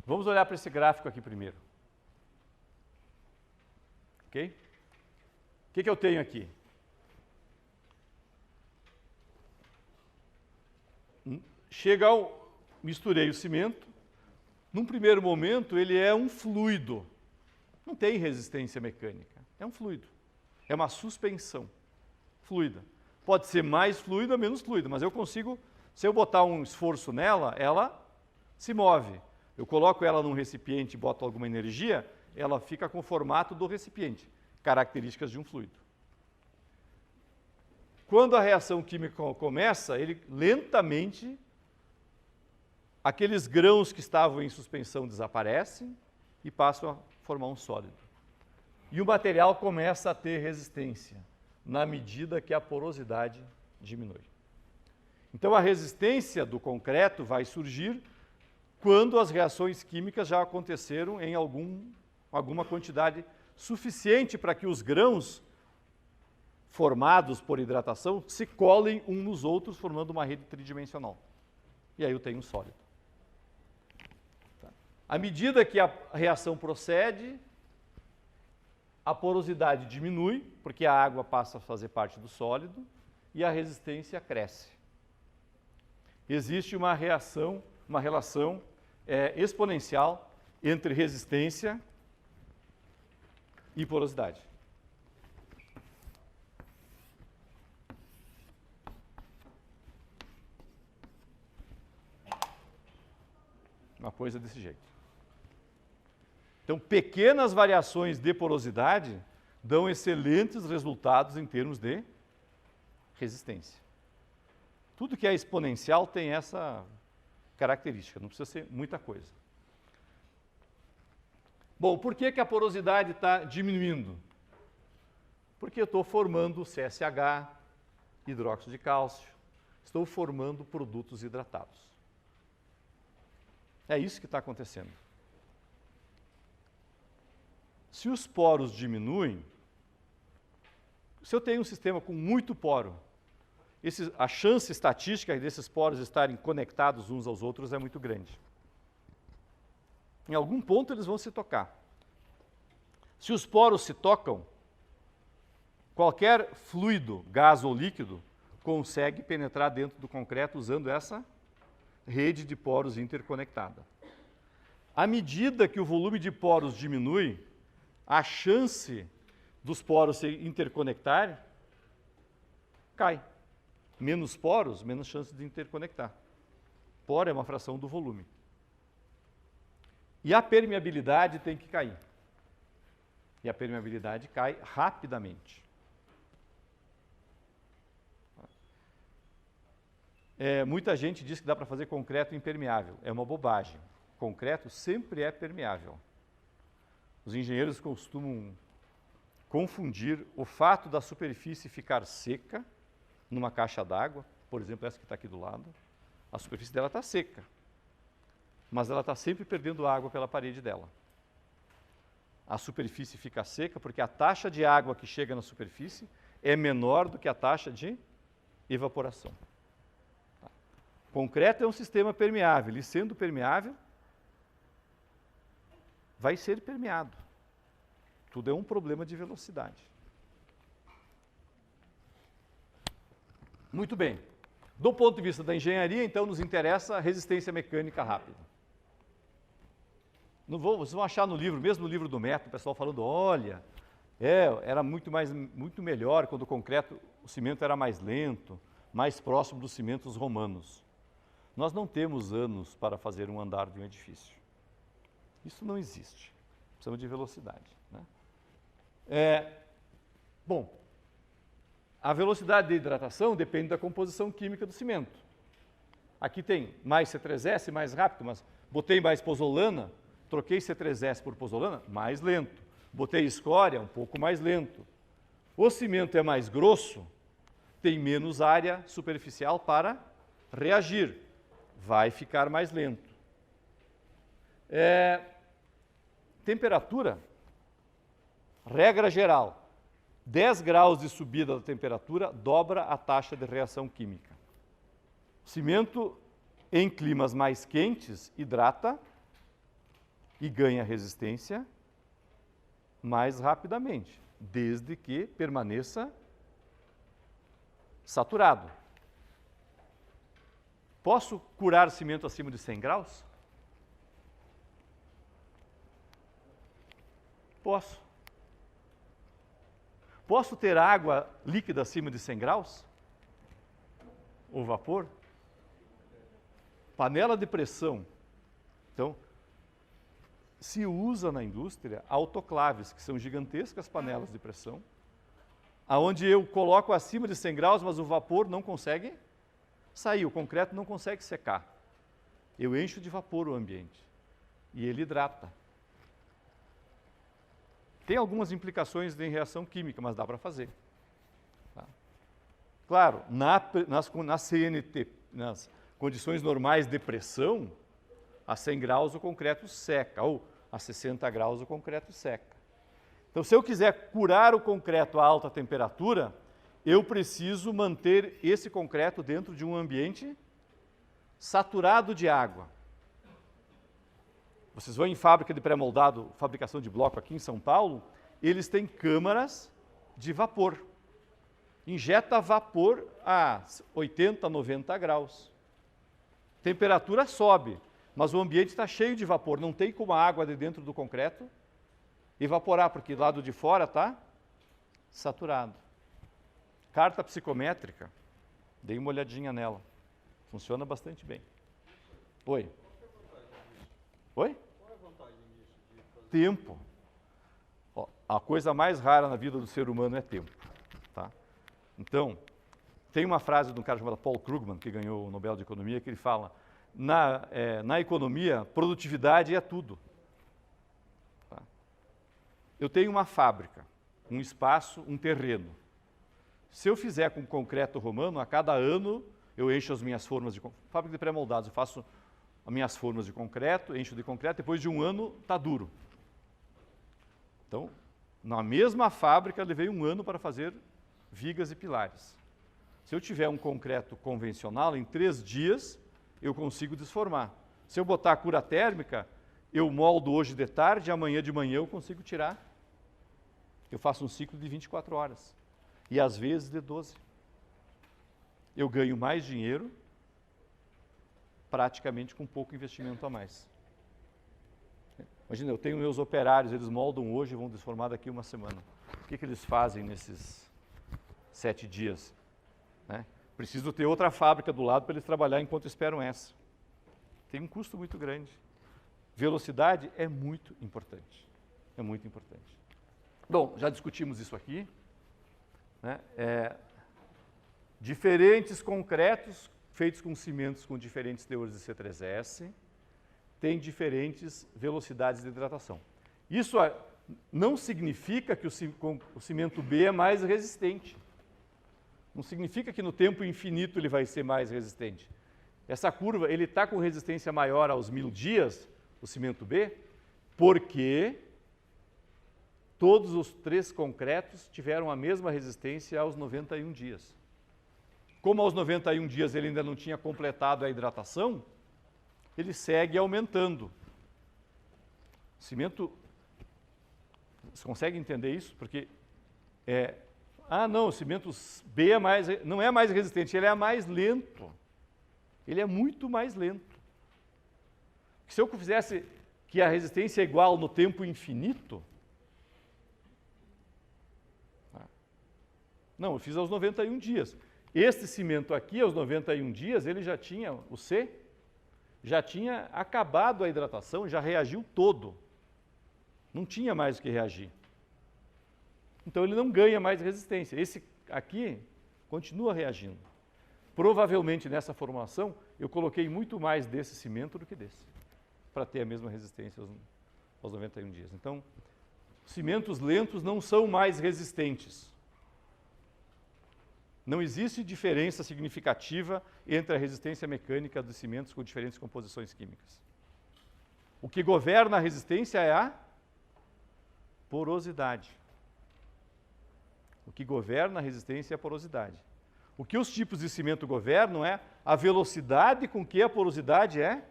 Vamos olhar para esse gráfico aqui primeiro. Ok? O que eu tenho aqui? Misturei o cimento. Num primeiro momento, ele é um fluido. Não tem resistência mecânica. É um fluido. É uma suspensão fluida. Pode ser mais fluida ou menos fluida, mas eu consigo, se eu botar um esforço nela, ela se move. Eu coloco ela num recipiente e boto alguma energia, ela fica com o formato do recipiente. Características de um fluido. Quando a reação química começa, ele lentamente, aqueles grãos que estavam em suspensão desaparecem e passam a formar um sólido. E o material começa a ter resistência, na medida que a porosidade diminui. Então a resistência do concreto vai surgir quando as reações químicas já aconteceram em alguma quantidade suficiente para que os grãos formados por hidratação se colem uns nos outros, formando uma rede tridimensional. E aí eu tenho um sólido. Tá. À medida que a reação procede, a porosidade diminui, porque a água passa a fazer parte do sólido, e a resistência cresce. Existe uma relação exponencial entre resistência e porosidade. Uma coisa desse jeito. Então, pequenas variações de porosidade dão excelentes resultados em termos de resistência. Tudo que é exponencial tem essa característica, não precisa ser muita coisa. Bom, por que a porosidade está diminuindo? Porque eu estou formando CSH, hidróxido de cálcio, estou formando produtos hidratados. É isso que está acontecendo. Se os poros diminuem, se eu tenho um sistema com muito poro, a chance estatística desses poros estarem conectados uns aos outros é muito grande. Em algum ponto eles vão se tocar. Se os poros se tocam, qualquer fluido, gás ou líquido, consegue penetrar dentro do concreto usando essa rede de poros interconectada. À medida que o volume de poros diminui, a chance dos poros se interconectarem cai. Menos poros, menos chance de interconectar. Poro é uma fração do volume. E a permeabilidade tem que cair. E a permeabilidade cai rapidamente. Muita gente diz que dá para fazer concreto impermeável. É uma bobagem. Concreto sempre é permeável. Os engenheiros costumam confundir o fato da superfície ficar seca numa caixa d'água, por exemplo, essa que está aqui do lado. A superfície dela está seca, mas ela está sempre perdendo água pela parede dela. A superfície fica seca porque a taxa de água que chega na superfície é menor do que a taxa de evaporação. Concreto é um sistema permeável, e sendo permeável, vai ser permeado. Tudo é um problema de velocidade. Muito bem. Do ponto de vista da engenharia, então, nos interessa a resistência mecânica rápida. Vocês vão achar no livro, mesmo no livro do método, o pessoal falando, olha, era muito melhor quando o cimento era mais lento, mais próximo dos cimentos romanos. Nós não temos anos para fazer um andar de um edifício. Isso não existe. Precisamos de velocidade. Né? Bom, a velocidade de hidratação depende da composição química do cimento. Aqui tem mais C3S, mais rápido, mas botei mais pozolana, troquei C3S por pozolana, mais lento. Botei escória, um pouco mais lento. O cimento é mais grosso, tem menos área superficial para reagir. Vai ficar mais lento. Temperatura. regra geral, 10 graus de subida da temperatura dobra a taxa de reação química. O cimento em climas mais quentes hidrata e ganha resistência mais rapidamente, desde que permaneça saturado. Posso curar cimento acima de 100 graus? Posso. Posso ter água líquida acima de 100 graus? Ou vapor? Panela de pressão. Então, se usa na indústria autoclaves, que são gigantescas panelas de pressão, aonde eu coloco acima de 100 graus, mas o vapor não consegue sair, o concreto não consegue secar. Eu encho de vapor o ambiente e ele hidrata. Tem algumas implicações de reação química, mas dá para fazer. Tá? Claro, na CNT, nas condições normais de pressão, a 100 graus o concreto seca, ou a 60 graus o concreto seca. Então, se eu quiser curar o concreto a alta temperatura, eu preciso manter esse concreto dentro de um ambiente saturado de água. Vocês vão em fábrica de pré-moldado, fabricação de bloco aqui em São Paulo, eles têm câmaras de vapor. Injeta vapor a 80, 90 graus. Temperatura sobe, mas o ambiente está cheio de vapor. Não tem como a água de dentro do concreto evaporar, porque do lado de fora está saturado. Carta psicométrica, dei uma olhadinha nela. Funciona bastante bem. Oi? Oi? Qual é a vantagem disso? Tempo. Ó, a coisa mais rara na vida do ser humano é tempo. Tá? Então, tem uma frase de um cara chamado Paul Krugman, que ganhou o Nobel de Economia, que ele fala, na economia, produtividade é tudo. Tá? Eu tenho uma fábrica, um espaço, um terreno. Se eu fizer com concreto romano, a cada ano eu encho as minhas formas de concreto. Fábrica de pré-moldados, eu faço as minhas formas de concreto, encho de concreto, depois de um ano está duro. Então, na mesma fábrica, eu levei um ano para fazer vigas e pilares. Se eu tiver um concreto convencional, em 3 dias eu consigo desformar. Se eu botar a cura térmica, eu moldo hoje de tarde, amanhã de manhã eu consigo tirar. Eu faço um ciclo de 24 horas. E às vezes de 12. Eu ganho mais dinheiro, praticamente com pouco investimento a mais. Imagina, eu tenho meus operários, eles moldam hoje e vão desformar daqui uma semana. O que eles fazem nesses 7 dias? Né? Preciso ter outra fábrica do lado para eles trabalhar enquanto esperam essa. Tem um custo muito grande. Velocidade é muito importante. É muito importante. Bom, já discutimos isso aqui. Né? Diferentes concretos feitos com cimentos com diferentes teores de C3S têm diferentes velocidades de hidratação. Isso não significa que o cimento B é mais resistente. Não significa que no tempo infinito ele vai ser mais resistente. Essa curva, ele está com resistência maior aos 1000 dias, o cimento B, porque todos os 3 concretos tiveram a mesma resistência aos 91 dias. Como aos 91 dias ele ainda não tinha completado a hidratação, ele segue aumentando. O cimento, você consegue entender isso? Porque não, o cimento B não é mais resistente, ele é mais lento. Ele é muito mais lento. Se eu fizesse que a resistência é igual no tempo infinito, não, eu fiz aos 91 dias. Este cimento aqui, aos 91 dias, ele já tinha, o C, já tinha acabado a hidratação, já reagiu todo. Não tinha mais o que reagir. Então ele não ganha mais resistência. Esse aqui continua reagindo. Provavelmente nessa formulação eu coloquei muito mais desse cimento do que desse, para ter a mesma resistência aos 91 dias. Então, cimentos lentos não são mais resistentes. Não existe diferença significativa entre a resistência mecânica dos cimentos com diferentes composições químicas. O que governa a resistência é a porosidade. O que governa a resistência é a porosidade. O que os tipos de cimento governam é a velocidade com que a porosidade é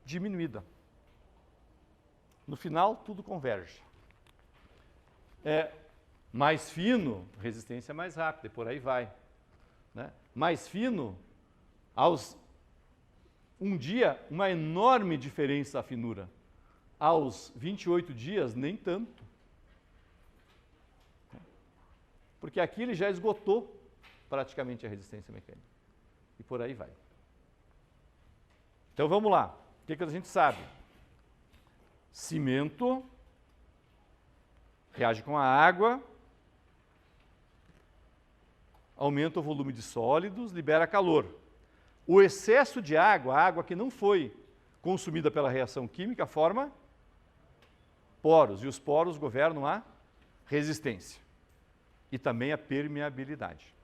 diminuída. No final, tudo converge. Mais fino, resistência mais rápida, e por aí vai. Né? Mais fino, um dia, uma enorme diferença a finura. Aos 28 dias, nem tanto. Porque aqui ele já esgotou praticamente a resistência mecânica. E por aí vai. Então vamos lá. O que a gente sabe? Cimento reage com a água, aumenta o volume de sólidos, libera calor. O excesso de água, a água que não foi consumida pela reação química, forma poros, e os poros governam a resistência e também a permeabilidade.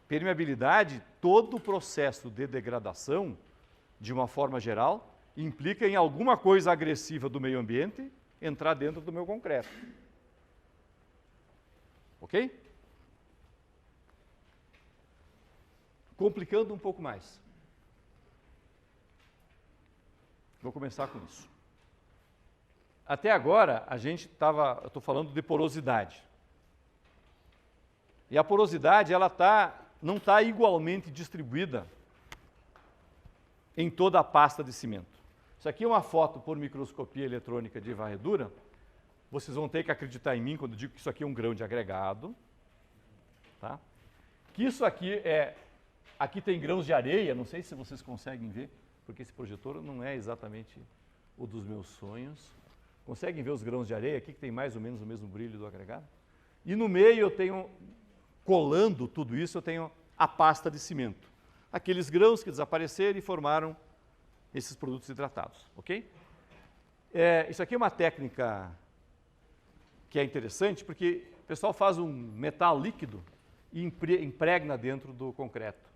Permeabilidade, todo o processo de degradação, de uma forma geral, implica em alguma coisa agressiva do meio ambiente entrar dentro do meu concreto. Ok? Complicando um pouco mais. Vou começar com isso. Até agora, eu estou falando de porosidade. E a porosidade, ela não está igualmente distribuída em toda a pasta de cimento. Isso aqui é uma foto por microscopia eletrônica de varredura. Vocês vão ter que acreditar em mim quando eu digo que isso aqui é um grão de agregado. Tá? Que isso aqui Aqui tem grãos de areia, não sei se vocês conseguem ver, porque esse projetor não é exatamente o dos meus sonhos. Conseguem ver os grãos de areia aqui, que tem mais ou menos o mesmo brilho do agregado? E no meio eu tenho, colando tudo isso, eu tenho a pasta de cimento. Aqueles grãos que desapareceram e formaram esses produtos hidratados, ok? Isso aqui é uma técnica que é interessante, porque o pessoal faz um metal líquido e impregna dentro do concreto.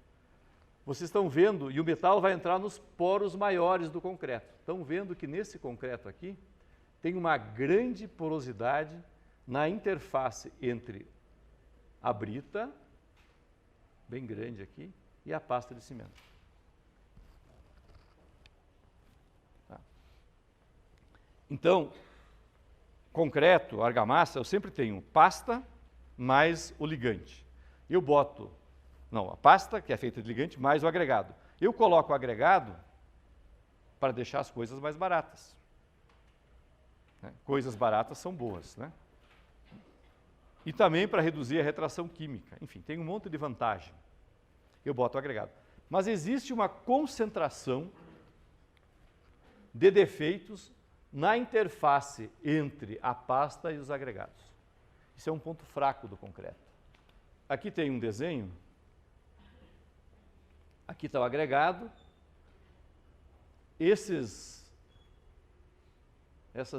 Vocês estão vendo, e o metal vai entrar nos poros maiores do concreto. Estão vendo que nesse concreto aqui tem uma grande porosidade na interface entre a brita, bem grande aqui, e a pasta de cimento. Tá. Então, concreto, argamassa, eu sempre tenho pasta mais o ligante. Eu boto, a pasta, que é feita de ligante, mais o agregado. Eu coloco o agregado para deixar as coisas mais baratas. Coisas baratas são boas, né? E também para reduzir a retração química. Enfim, tem um monte de vantagem. Eu boto o agregado. Mas existe uma concentração de defeitos na interface entre a pasta e os agregados. Isso é um ponto fraco do concreto. Aqui tem um desenho. Aqui está o agregado. Essas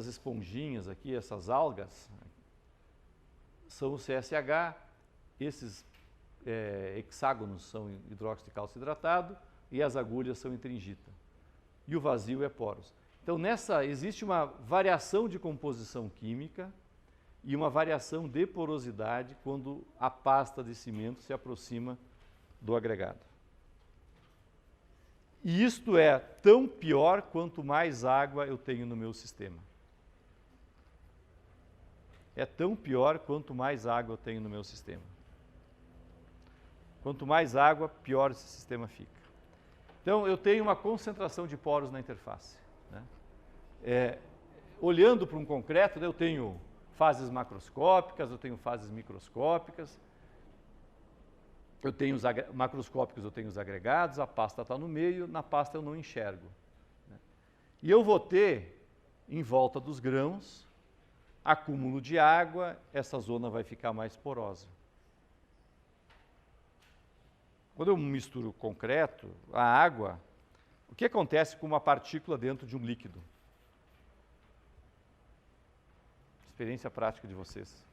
esponjinhas aqui, essas algas, são o CSH, esses hexágonos são hidróxido de cálcio hidratado e as agulhas são intringita. E o vazio é poros. Então, existe uma variação de composição química e uma variação de porosidade quando a pasta de cimento se aproxima do agregado. E isto é tão pior quanto mais água eu tenho no meu sistema. É tão pior quanto mais água eu tenho no meu sistema. Quanto mais água, pior esse sistema fica. Então, eu tenho uma concentração de poros na interface. Né? Olhando para um concreto, eu tenho fases macroscópicas, eu tenho fases microscópicas, eu tenho os macroscópicos, eu tenho os agregados, a pasta está no meio, na pasta eu não enxergo. Né? E eu vou ter, em volta dos grãos, acúmulo de água, essa zona vai ficar mais porosa. Quando eu misturo concreto, a água, o que acontece com uma partícula dentro de um líquido? Experiência prática de vocês.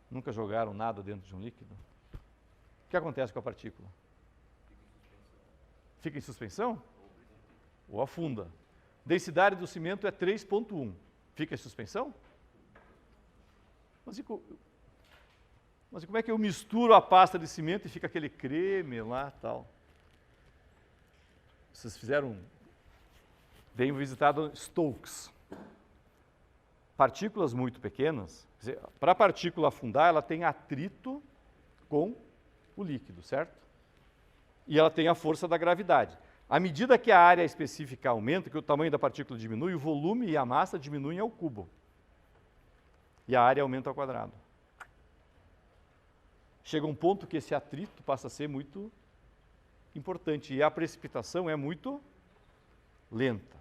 Nunca jogaram nada dentro de um líquido? O que acontece com a partícula? Fica em suspensão? Ou afunda. Densidade do cimento é 3,1. Fica em suspensão? Mas Mas como é que eu misturo a pasta de cimento e fica aquele creme lá tal? Vocês venham visitar Stokes. Partículas muito pequenas, para a partícula afundar, ela tem atrito com o líquido, certo? E ela tem a força da gravidade. À medida que a área específica aumenta, que o tamanho da partícula diminui, o volume e a massa diminuem ao cubo. E a área aumenta ao quadrado. Chega um ponto que esse atrito passa a ser muito importante e a precipitação é muito lenta.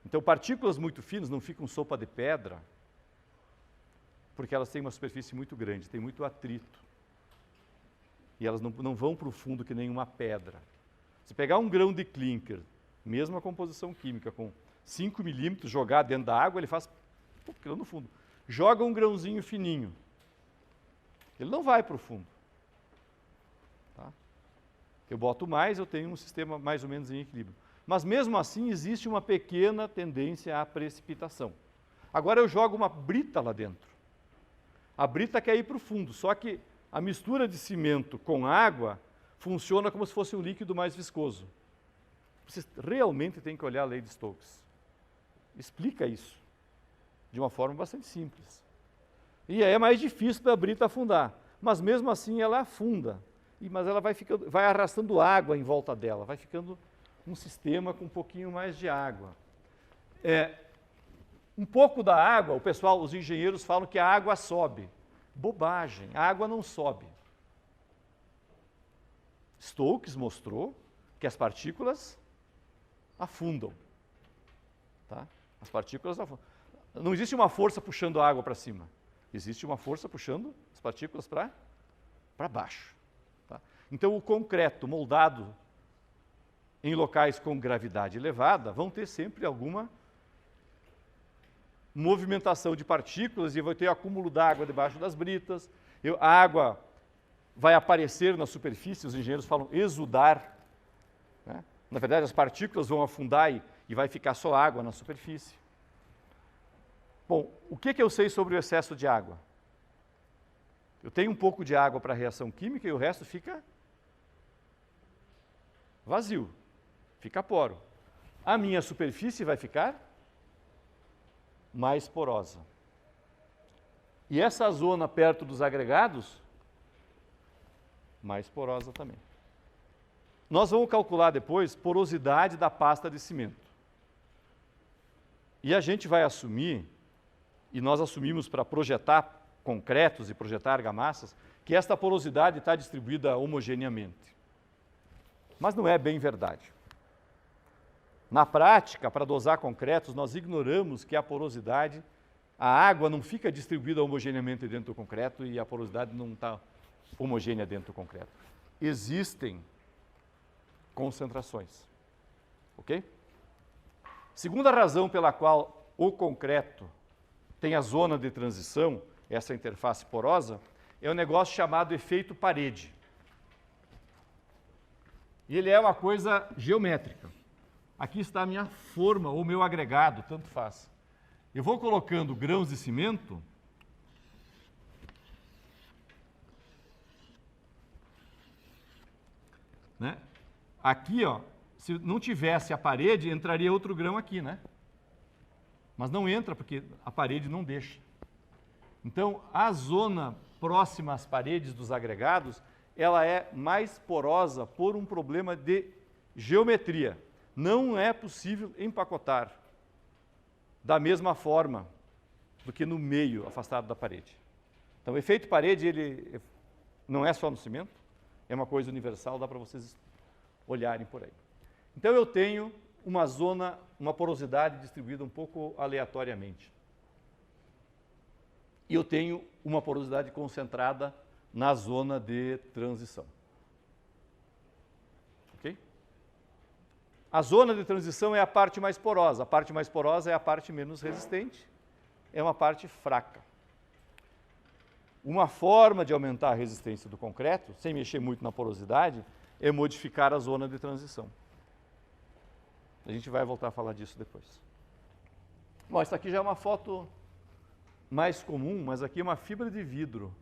Então, partículas muito finas não ficam sopa de pedra, porque elas têm uma superfície muito grande, tem muito atrito. E elas não vão para o fundo que nem uma pedra. Se pegar um grão de mesma composição química, com 5 milímetros, jogar dentro da água, ele faz grão no fundo. Joga um grãozinho fininho. Ele não vai para o fundo. Tá? Eu boto mais, eu tenho um sistema mais ou menos em equilíbrio. Mas mesmo assim existe uma pequena tendência à precipitação. Agora eu jogo uma brita lá dentro. A brita quer ir para o fundo, só que a mistura de cimento com água funciona como se fosse um líquido mais viscoso. Vocês realmente têm que olhar a lei de Stokes. Explica isso de uma forma bastante simples. E aí é mais difícil para a brita afundar, mas mesmo assim ela afunda, mas ela vai arrastando água em volta dela, vai ficando um sistema com um pouquinho mais de água. Um pouco da água, os engenheiros falam que a água sobe. Bobagem, a água não sobe. Stokes mostrou que as partículas afundam. Tá? As partículas afundam. Não existe uma força puxando a água para cima. Existe uma força puxando as partículas para baixo. Tá? Então, o concreto moldado em locais com gravidade elevada vão ter sempre alguma movimentação de partículas e vai ter acúmulo d'água debaixo das britas. A água vai aparecer na superfície, os engenheiros falam exudar. Né? Na verdade, as partículas vão afundar e vai ficar só água na superfície. Bom, o que eu sei sobre o excesso de água? Eu tenho um pouco de água para a reação química e o resto fica vazio, fica poro. A minha superfície vai ficar mais porosa. E essa zona perto dos agregados, mais porosa também. Nós vamos calcular depois porosidade da pasta de cimento. E a gente vai assumir, e nós assumimos para projetar concretos e projetar argamassas, que esta porosidade está distribuída homogeneamente. Mas não é bem verdade. Na prática, para dosar concretos, nós ignoramos que a porosidade, a água não fica distribuída homogeneamente dentro do concreto e a porosidade não está homogênea dentro do concreto. Existem concentrações. Ok? Segunda razão pela qual o concreto tem a zona de transição, essa interface porosa, é um negócio chamado efeito parede. E ele é uma coisa geométrica. Aqui está a minha forma, ou meu agregado, tanto faz. Eu vou colocando grãos de cimento. Né? Aqui, ó, se não tivesse a parede, entraria outro grão aqui, né? Mas não entra, porque a parede não deixa. Então, a zona próxima às paredes dos agregados, ela é mais porosa por um problema de geometria. Não é possível empacotar da mesma forma do que no meio, afastado da parede. Então, o efeito parede, ele não é só no cimento, é uma coisa universal, dá para vocês olharem por aí. Então, eu tenho uma zona, uma porosidade distribuída um pouco aleatoriamente. E eu tenho uma porosidade concentrada na zona de transição. Ok? A zona de transição é a parte mais porosa. A parte mais porosa é a parte menos resistente, é uma parte fraca. Uma forma de aumentar a resistência do concreto, sem mexer muito na porosidade, é modificar a zona de transição. A gente vai voltar a falar disso depois. Bom, essa aqui já é uma foto mais comum, mas aqui é uma fibra de vidro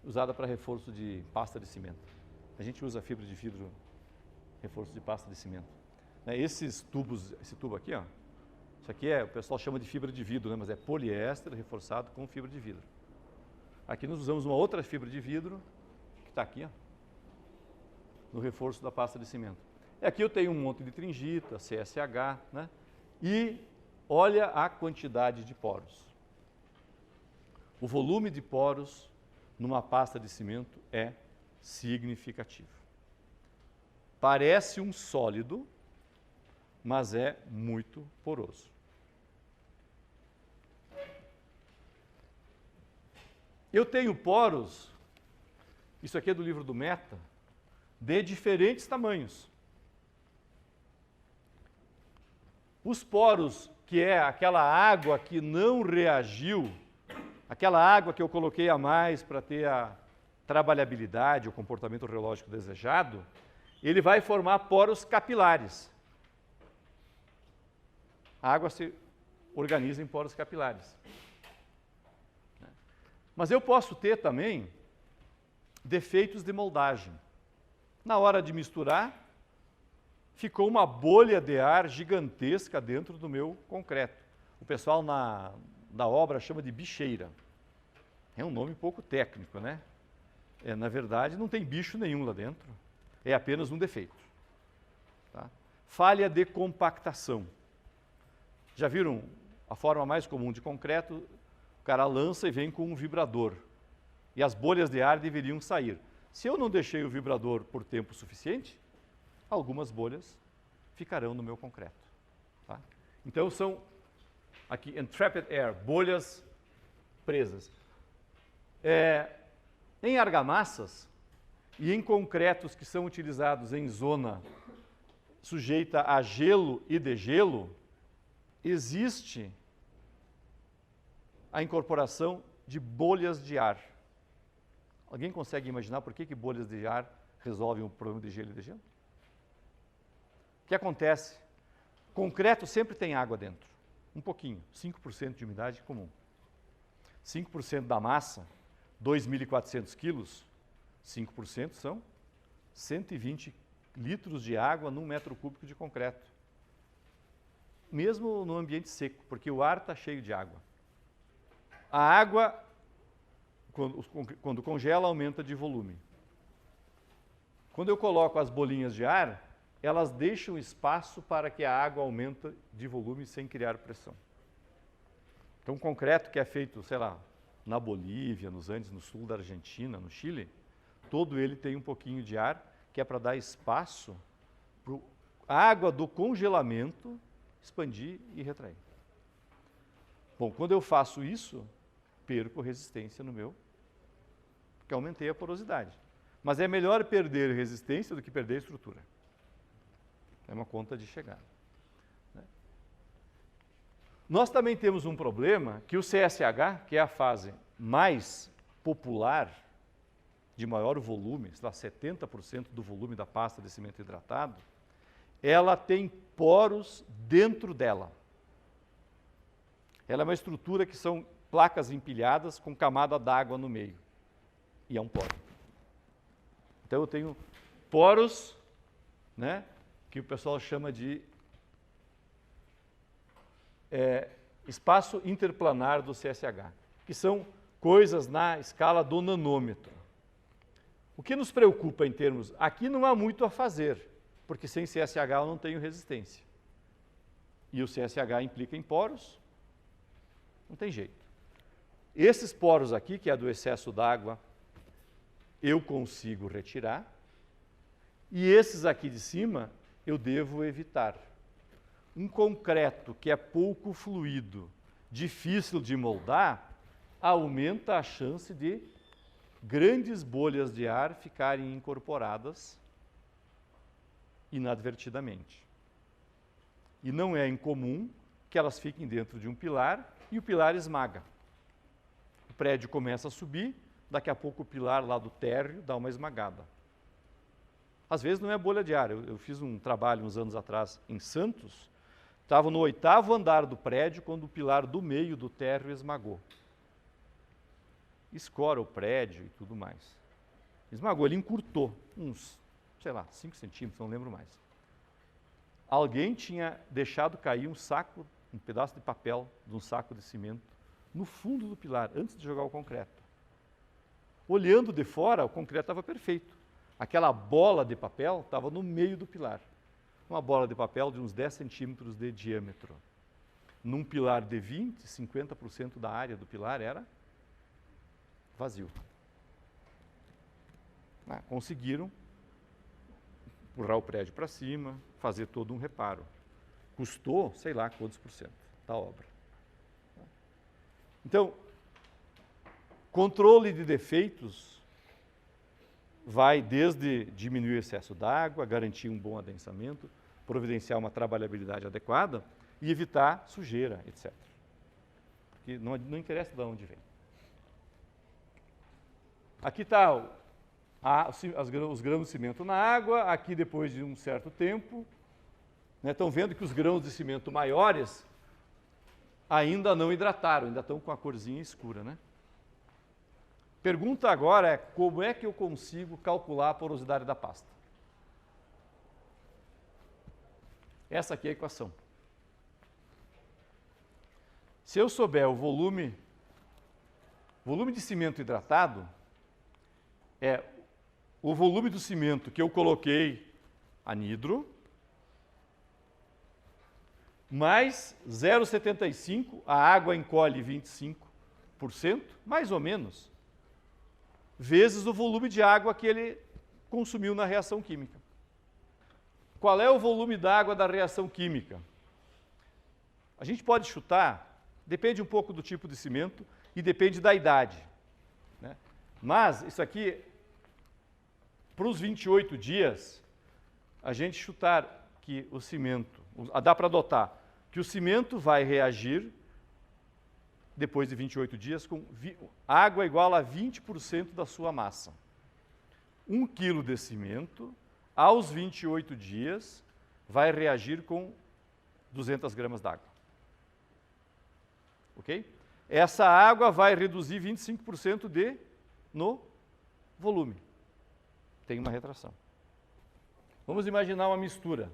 usada para reforço de pasta de cimento. A gente usa fibra de vidro, reforço de pasta de cimento. Esses tubos, esse tubo aqui, ó, isso aqui o pessoal chama de fibra de vidro, né, mas é poliéster reforçado com fibra de vidro. Aqui nós usamos uma outra fibra de vidro, que está aqui, ó, no reforço da pasta de cimento. E aqui eu tenho um monte de tringita, CSH, né? E olha a quantidade de poros. O volume de poros numa pasta de cimento é significativo. Parece um sólido, mas é muito poroso. Eu tenho poros, isso aqui é do livro do Meta, de diferentes tamanhos. Os poros, que é aquela água que não reagiu, aquela água que eu coloquei a mais para ter a trabalhabilidade, o comportamento reológico desejado, ele vai formar poros capilares. A água se organiza em poros capilares. Mas eu posso ter também defeitos de moldagem. Na hora de misturar, ficou uma bolha de ar gigantesca dentro do meu concreto. O pessoal na obra chama de bicheira. É um nome pouco técnico, né? Na verdade, não tem bicho nenhum lá dentro. É apenas um defeito. Tá? Falha de compactação. Já viram a forma mais comum de concreto? O cara lança e vem com um vibrador. E as bolhas de ar deveriam sair. Se eu não deixei o vibrador por tempo suficiente, algumas bolhas ficarão no meu concreto. Tá? Então são, aqui, entrapped air, bolhas presas. Em argamassas e em concretos que são utilizados em zona sujeita a gelo e degelo, existe a incorporação de bolhas de ar. Alguém consegue imaginar por que bolhas de ar resolvem o problema de gelo e degelo? O que acontece? Concreto sempre tem água dentro. Um pouquinho, 5% de umidade comum. 5% da massa, 2.400 quilos, 5% são 120 litros de água num metro cúbico de concreto. Mesmo no ambiente seco, porque o ar está cheio de água. A água, quando congela, aumenta de volume. Quando eu coloco as bolinhas de ar, elas deixam espaço para que a água aumente de volume sem criar pressão. Então, o concreto que é feito, sei lá, na Bolívia, nos Andes, no sul da Argentina, no Chile, todo ele tem um pouquinho de ar, que é para dar espaço para a água do congelamento expandir e retrair. Bom, quando eu faço isso, perco resistência no meu, porque aumentei a porosidade. Mas é melhor perder resistência do que perder estrutura. É uma conta de chegada. Né? Nós também temos um problema que o CSH, que é a fase mais popular, de maior volume, sei lá, 70% do volume da pasta de cimento hidratado, ela tem poros dentro dela. Ela é uma estrutura que são placas empilhadas com camada d'água no meio. E é um poro. Então eu tenho poros, né, que o pessoal chama de espaço interplanar do CSH, que são coisas na escala do nanômetro. O que nos preocupa em termos... Aqui não há muito a fazer, porque sem CSH eu não tenho resistência. E o CSH implica em poros, não tem jeito. Esses poros aqui, que é do excesso d'água, eu consigo retirar. E esses aqui de cima, eu devo evitar. Um concreto que é pouco fluido, difícil de moldar, aumenta a chance de grandes bolhas de ar ficarem incorporadas inadvertidamente. E não é incomum que elas fiquem dentro de um pilar e o pilar esmaga. O prédio começa a subir, daqui a pouco o pilar lá do térreo dá uma esmagada. Às vezes não é bolha de ar. Eu fiz um trabalho uns anos atrás em Santos, estava no 8º andar do prédio quando o pilar do meio do térreo esmagou. escora o prédio e tudo mais. Esmagou, ele encurtou uns, sei lá, 5 centímetros, não lembro mais. Alguém tinha deixado cair um pedaço de papel de um saco de cimento no fundo do pilar, antes de jogar o concreto. Olhando de fora, o concreto estava perfeito. Aquela bola de papel estava no meio do pilar. Uma bola de papel de uns 10 centímetros de diâmetro. Num pilar de 20, 50% da área do pilar era vazio. Conseguiram empurrar o prédio para cima, fazer todo um reparo. Custou, sei lá quantos por cento da obra. Então, controle de defeitos vai desde diminuir o excesso d'água, garantir um bom adensamento, providenciar uma trabalhabilidade adequada e evitar sujeira, etc. Porque não interessa de onde vem. Aqui está os grãos de cimento na água, aqui depois de um certo tempo. Estão vendo que os grãos de cimento maiores ainda não hidrataram, ainda estão com a corzinha escura, né? Pergunta agora é, como é que eu consigo calcular a porosidade da pasta? Essa aqui é a equação. Se eu souber o volume de cimento hidratado, é o volume do cimento que eu coloquei anidro, mais 0,75, a água encolhe 25%, mais ou menos, vezes o volume de água que ele consumiu na reação química. Qual é o volume da água da reação química? A gente pode chutar, depende um pouco do tipo de cimento e depende da idade, né? Mas isso aqui, para os 28 dias, a gente chutar que o cimento, dá para adotar que o cimento vai reagir depois de 28 dias com água igual a 20% da sua massa. 1 quilo de cimento, aos 28 dias, vai reagir com 200 gramas d'água. Ok? Essa água vai reduzir 25% no volume. Tem uma retração. Vamos imaginar uma mistura.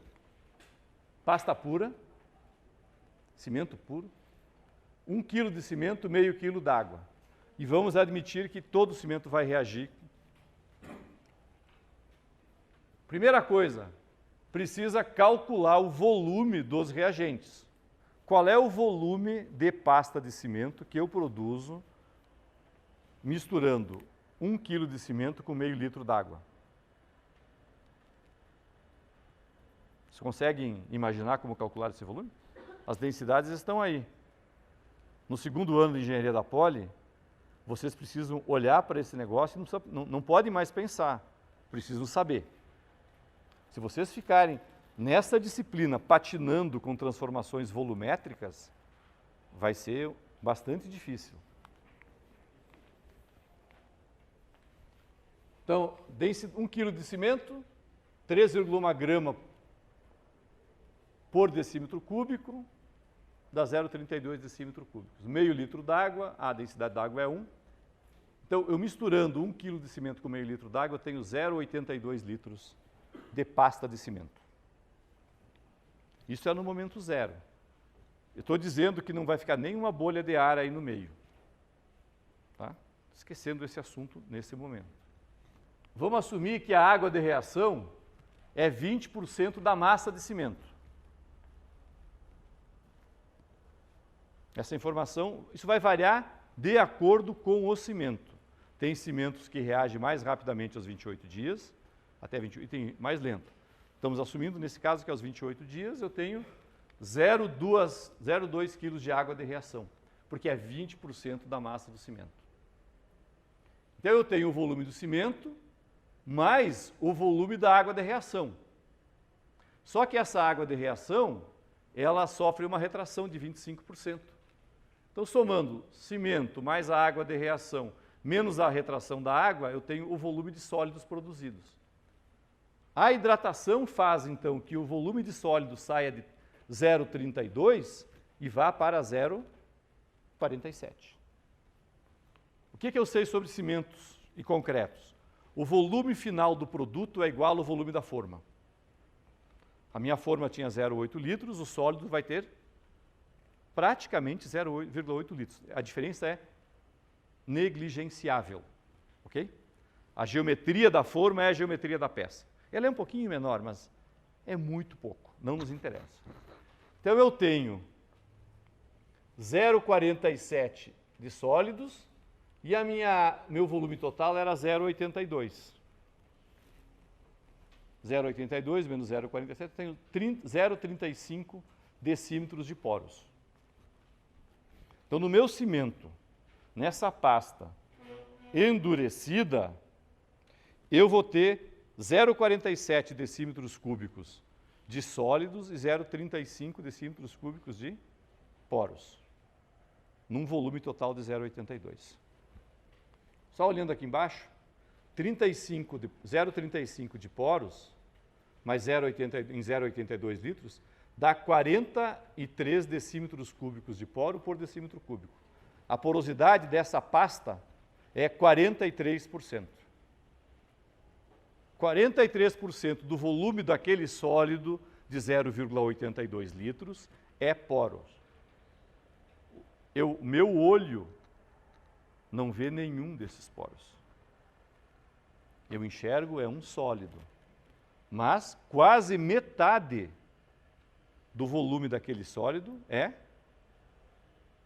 Pasta pura, cimento puro, 1 quilo de cimento, meio quilo d'água. E vamos admitir que todo o cimento vai reagir. Primeira coisa, precisa calcular o volume dos reagentes. Qual é o volume de pasta de cimento que eu produzo misturando 1 quilo de cimento com meio litro d'água? Vocês conseguem imaginar como calcular esse volume? As densidades estão aí. No segundo ano de engenharia da Poli, vocês precisam olhar para esse negócio e não podem mais pensar, precisam saber. Se vocês ficarem nessa disciplina patinando com transformações volumétricas, vai ser bastante difícil. Então, 1 quilo de cimento, 3,1 grama por decímetro cúbico, dá 0,32 decímetro cúbicos. Meio litro d'água, a densidade d'água é 1. Então, eu misturando 1 quilo de cimento com meio litro d'água, eu tenho 0,82 litros de pasta de cimento. Isso é no momento zero. Eu estou dizendo que não vai ficar nenhuma bolha de ar aí no meio. Tá? Esquecendo esse assunto nesse momento. Vamos assumir que a água de reação é 20% da massa de cimento. Essa informação, isso vai variar de acordo com o cimento. Tem cimentos que reagem mais rapidamente aos 28 dias, até 28, e tem mais lento. Estamos assumindo, nesse caso, que aos 28 dias eu tenho 0,2 kg de água de reação, porque é 20% da massa do cimento. Então eu tenho o volume do cimento mais o volume da água de reação. Só que essa água de reação, ela sofre uma retração de 25%. Então, somando cimento mais a água de reação menos a retração da água, eu tenho o volume de sólidos produzidos. A hidratação faz, então, que o volume de sólidos saia de 0,32 e vá para 0,47. O que eu sei sobre cimentos e concretos? O volume final do produto é igual ao volume da forma. A minha forma tinha 0,8 litros, o sólido vai ter praticamente 0,8 litros. A diferença é negligenciável, ok? A geometria da forma é a geometria da peça. Ela é um pouquinho menor, mas é muito pouco, não nos interessa. Então eu tenho 0,47 de sólidos e meu volume total era 0,82. 0,82 menos 0,47, tenho 0,35 decímetros de poros. Então, no meu cimento, nessa pasta endurecida, eu vou ter 0,47 decímetros cúbicos de sólidos e 0,35 decímetros cúbicos de poros, num volume total de 0,82. Só olhando aqui embaixo, 0,35 de poros, mais 0,82 litros, dá 43 decímetros cúbicos de poro por decímetro cúbico. A porosidade dessa pasta é 43%. 43% do volume daquele sólido de 0,82 litros é poro. Meu olho não vê nenhum desses poros. Eu enxergo um sólido, mas quase metade do volume daquele sólido é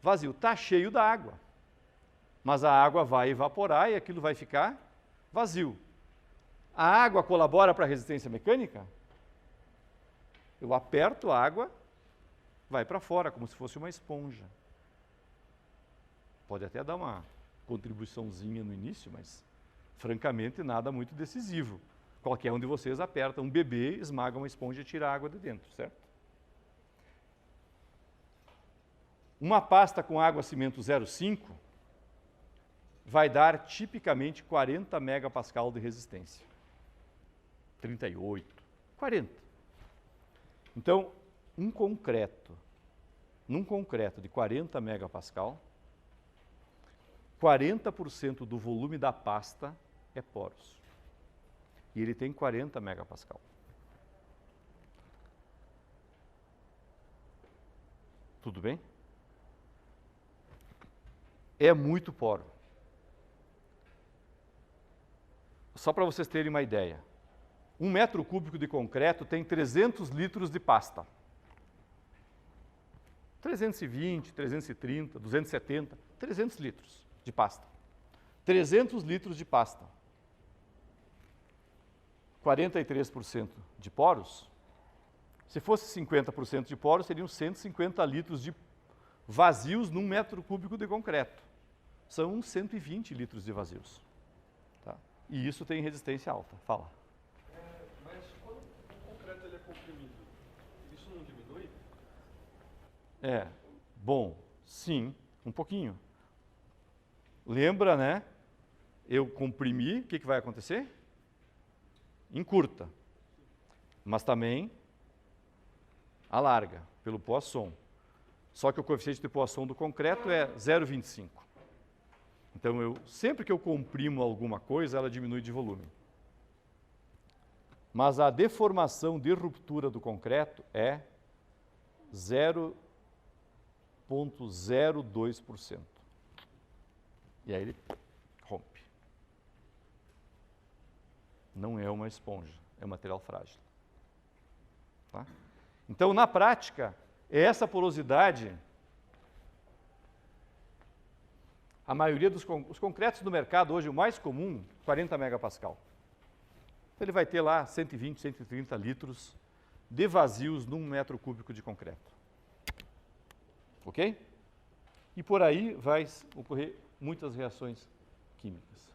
vazio. Está cheio da água, mas a água vai evaporar e aquilo vai ficar vazio. A água colabora para a resistência mecânica? Eu aperto a água, vai para fora, como se fosse uma esponja. Pode até dar uma contribuiçãozinha no início, mas francamente nada muito decisivo. Qualquer um de vocês aperta um bebê, esmaga uma esponja e tira a água de dentro, certo? Uma pasta com água cimento 0,5 vai dar tipicamente 40 megapascal de resistência. 38, 40. Então, num concreto de 40 megapascal, 40% do volume da pasta é poros. E ele tem 40 megapascal. Tudo bem? É muito poro. Só para vocês terem uma ideia. 1 metro cúbico de concreto tem 300 litros de pasta. 320, 330, 270, 300 litros de pasta. 300 litros de pasta. 43% de poros. Se fosse 50% de poros, seriam 150 litros de vazios num metro cúbico de concreto. São uns 120 litros de vazios. Tá? E isso tem resistência alta. Fala. Mas quando o concreto ele é comprimido, isso não diminui? Bom, sim, um pouquinho. Lembra, né? Eu comprimi, o que vai acontecer? Encurta. Mas também alarga, pelo Poisson. Só que o coeficiente de Poisson do concreto é 0,25. Então, sempre que eu comprimo alguma coisa, ela diminui de volume. Mas a deformação de ruptura do concreto é 0,02%. E aí ele rompe. Não é uma esponja, é um material frágil. Tá? Então, na prática, essa porosidade, a maioria dos concretos do mercado hoje, o mais comum, 40 megapascal. Ele vai ter lá 120, 130 litros de vazios num metro cúbico de concreto. Ok? E por aí vai ocorrer muitas reações químicas.